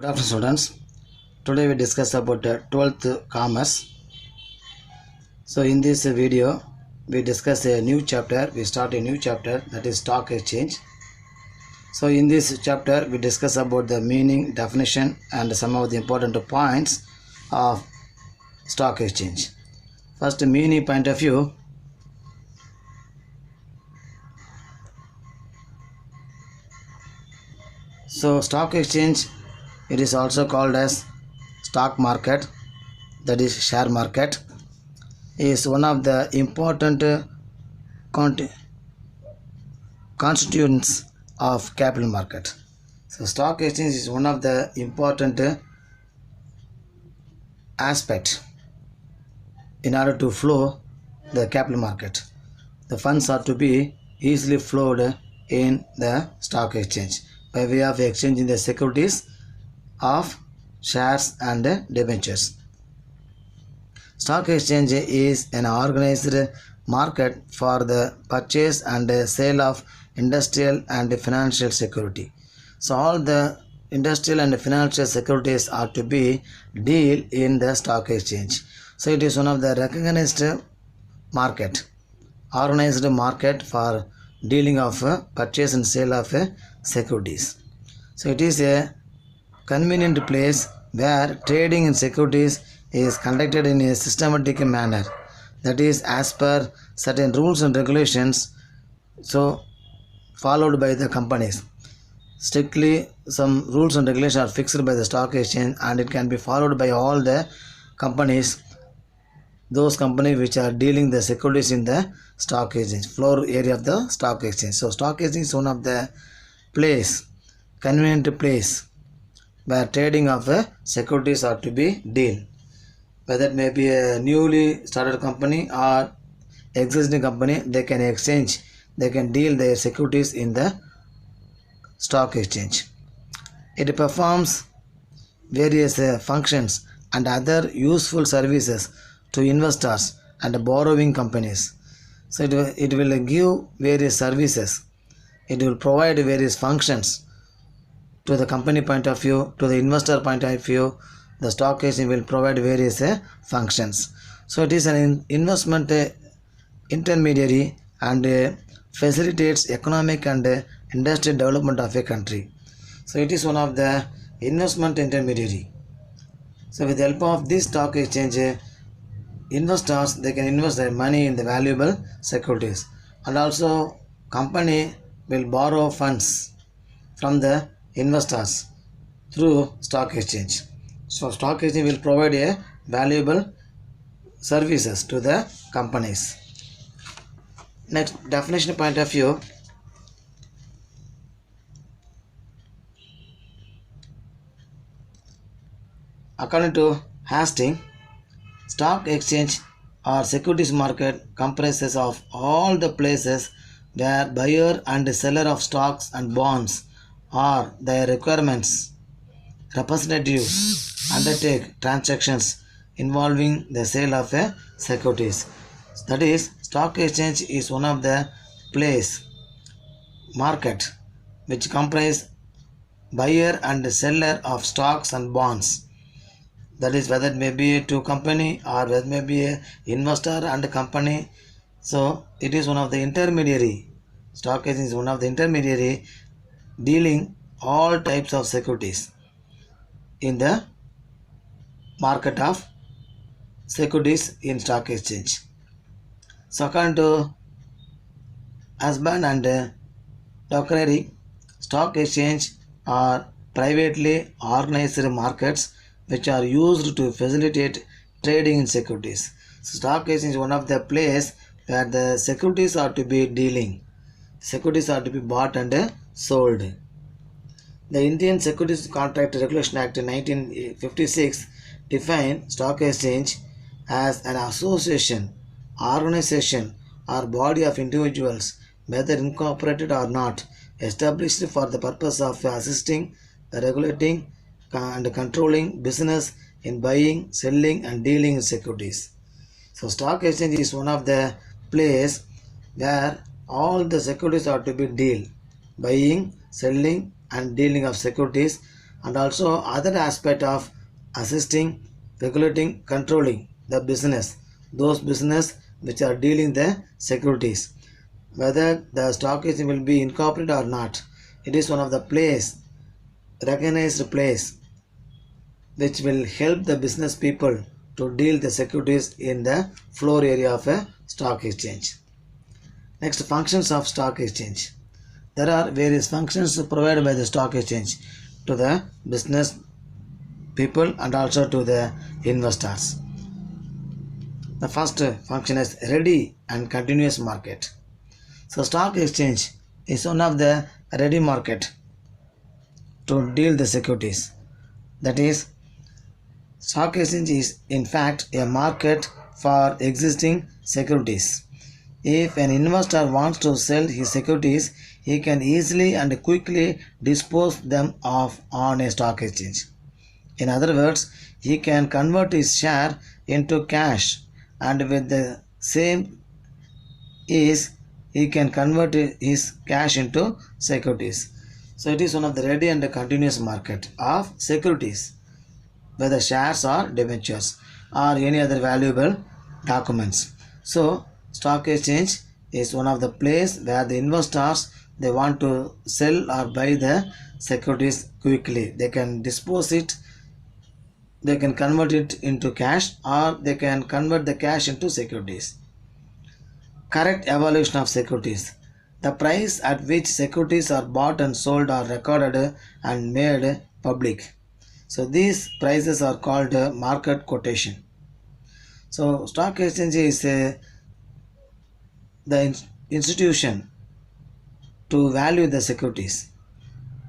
Good afternoon, students. Today we discuss about 12th commerce. So in this video we discuss a new chapter. We start a new chapter, that is stock exchange. So in this chapter we discuss about the meaning, definition and some of the important points of stock exchange. First, meaning point of view. So stock exchange, it is also called as stock market, that is share market, is one of the important constituents of capital market. So stock exchange is one of the important aspect in order to flow the capital market. The funds are to be easily flowed in the stock exchange by way of exchanging the securities of shares and debentures. Stock exchange is an organized market for the purchase and sale of industrial and financial security. So all the industrial and financial securities are to be deal in the stock exchange. So it is one of the recognized market, organized market for dealing of purchase and sale of securities. So it is a convenient place where trading in securities is conducted in a systematic manner, that is as per certain rules and regulations so followed by the companies. Strictly some rules and regulations are fixed by the stock exchange and it can be followed by all the companies, those companies which are dealing the securities in the stock exchange, floor area of the stock exchange. So stock exchange is one of the place, convenient place where trading of securities are to be deal. Whether it may be a newly started company or existing company, they can exchange, they can deal their securities in the stock exchange. It performs various functions and other useful services to investors and borrowing companies. So it will give various services, it will provide various functions to the company point of view, to the investor point of view. The stock exchange will provide various functions. So it is an investment intermediary and facilitates economic and industrial development of a country. So it is one of the investment intermediary. So with the help of this stock exchange, investors, they can invest their money in the valuable securities, and also company will borrow funds from the investors through stock exchange. So stock exchange will provide a valuable services to the companies. Next, definition point of view. According to Hastings, stock exchange or securities market comprises of all the places where buyer and seller of stocks and bonds or their requirements representatives undertake transactions involving the sale of securities. That is, stock exchange is one of the place, market, which comprise buyer and seller of stocks and bonds. That is, whether it may be to company or whether it may be a investor and a company. So it is one of the intermediary. Stock exchange is one of the intermediary dealing all types of securities in the market of securities in stock exchange. So according to Husband and Dockery, stock exchange are privately organized markets which are used to facilitate trading in securities. So stock exchange is one of the place where the securities are to be dealing. Securities are to be bought and sold. The Indian Securities Contract Regulation Act 1956 defined stock exchange as an association, organization or body of individuals, whether incorporated or not, established for the purpose of assisting, regulating and controlling business in buying, selling and dealing in securities. So stock exchange is one of the place where all the securities are to be deal, buying, selling and dealing of securities and also other aspect of assisting, regulating, controlling the business, those business which are dealing the securities, whether the stock exchange will be incorporated or not. It is one of the recognized place which will help the business people to deal the securities in the floor area of a stock exchange. Next, functions of stock exchange. There are various functions provided by the stock exchange to the business people and also to the investors. The first function is ready and continuous market. So stock exchange is one of the ready market to deal the securities. That is, stock exchange is in fact a market for existing securities. If an investor wants to sell his securities, he can easily and quickly dispose them off on a stock exchange. In other words, he can convert his share into cash, and with the same ease, he can convert his cash into securities. So it is one of the ready and continuous market of securities, whether shares or debentures or any other valuable documents. So stock exchange is one of the place where the investors they want to sell or buy the securities quickly. They can dispose it, they can convert it into cash, or they can convert the cash into securities. Correct evaluation of securities. The price at which securities are bought and sold are recorded and made public. So these prices are called market quotation. So stock exchange is the institution to value the securities,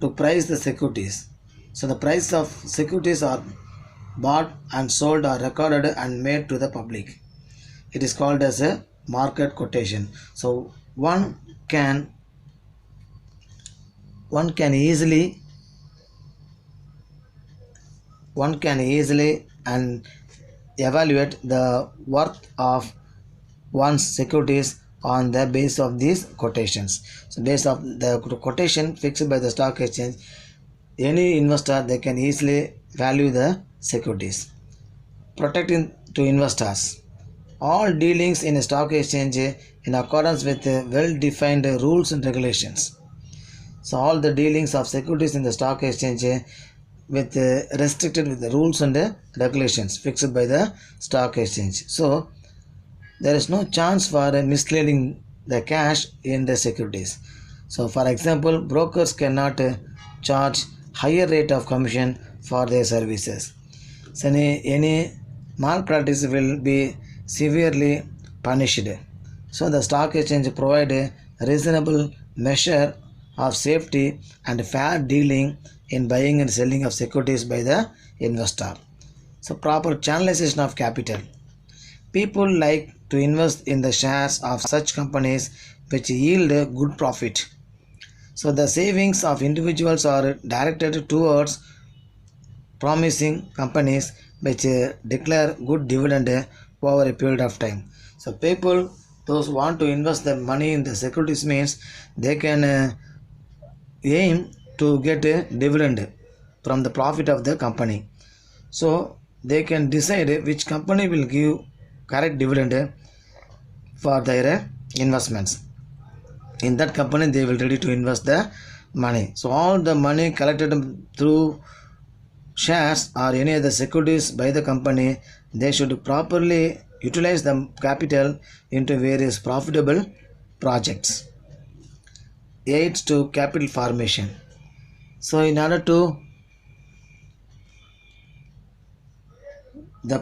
to price the securities. So the price of securities are bought and sold are recorded and made to the public. It is called as a market quotation. So one can easily and evaluate the worth of one's securities on the base of these quotations. So based of the quotation fixed by the stock exchange, any investor they can easily value the securities. Protecting to investors. All dealings in a stock exchange in accordance with well-defined rules and regulations. So all the dealings of securities in the stock exchange with restricted with the rules and regulations fixed by the stock exchange. So there is no chance for misleading the cash in the securities. So for example, brokers cannot charge higher rate of commission for their services. So any malpractice will be severely punished. So the stock exchange provide a reasonable measure of safety and fair dealing in buying and selling of securities by the investor. So proper channelization of capital. People like to invest in the shares of such companies which yield a good profit. So the savings of individuals are directed towards promising companies which declare good dividend over a period of time. So people, those who want to invest their money in the securities means they can aim to get a dividend from the profit of the company. So they can decide which company will give correct dividend for their investments. In that company they will ready to invest the money. So all the money collected through shares or any other securities by the company, they should properly utilize the capital into various profitable projects. Aids to capital formation. So in order to the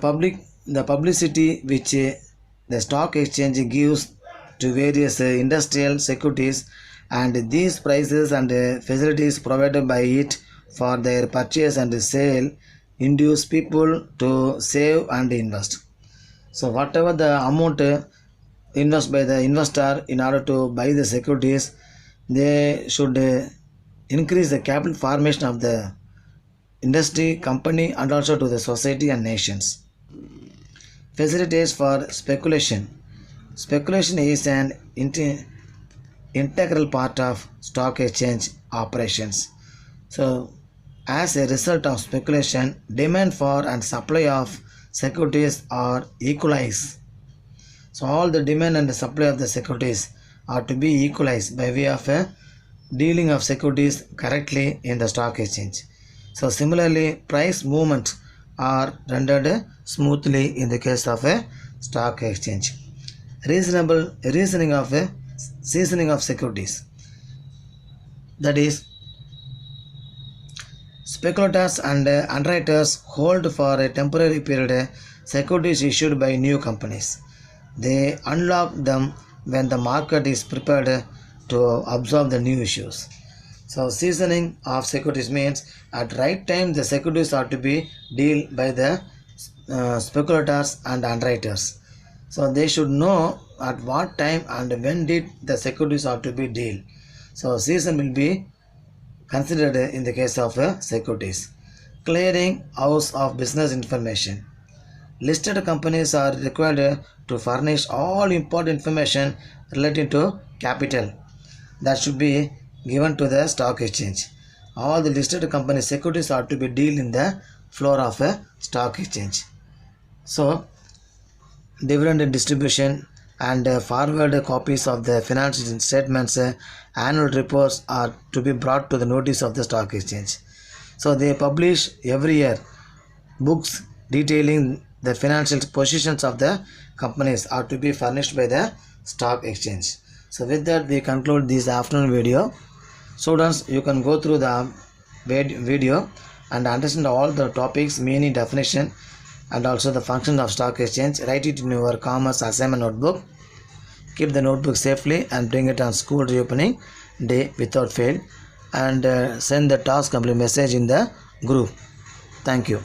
publicity which the stock exchange gives to various industrial securities, and these prices and facilities provided by it for their purchase and sale induce people to save and invest. So whatever the amount invest by the investor in order to buy the securities, they should increase the capital formation of the industry, company, and also to the society and nations. Facilities for speculation. Speculation is an integral part of stock exchange operations. So As a result of speculation, demand for and supply of securities are equalized. So all the demand and the supply of the securities are to be equalized by way of a dealing of securities correctly in the stock exchange. So similarly, price movements are rendered smoothly in the case of a stock exchange. Reasoning of a seasoning of securities, that is, speculators and underwriters hold for a temporary period securities issued by new companies. They unlock them when the market is prepared to absorb the new issues. So seasoning of securities means at right time the securities are to be dealt by the speculators and underwriters. So they should know at what time and when did the securities are to be dealt. So season will be considered in the case of securities. Clearing house of business information. Listed companies are required to furnish all important information relating to capital that should be given to the stock exchange. All the listed company securities are to be dealt in the floor of a stock exchange. So dividend distribution and forward copies of the financial statements, annual reports are to be brought to the notice of the stock exchange. So they publish every year books detailing the financial positions of the companies are to be furnished by the stock exchange. So with that we conclude this afternoon video. Students, you can go through the video and understand all the topics, meaning, definition and also the function of stock exchange. Write it in your commerce assignment notebook. Keep the notebook safely and bring it on school reopening day without fail, and send the task complete message in the group. Thank you.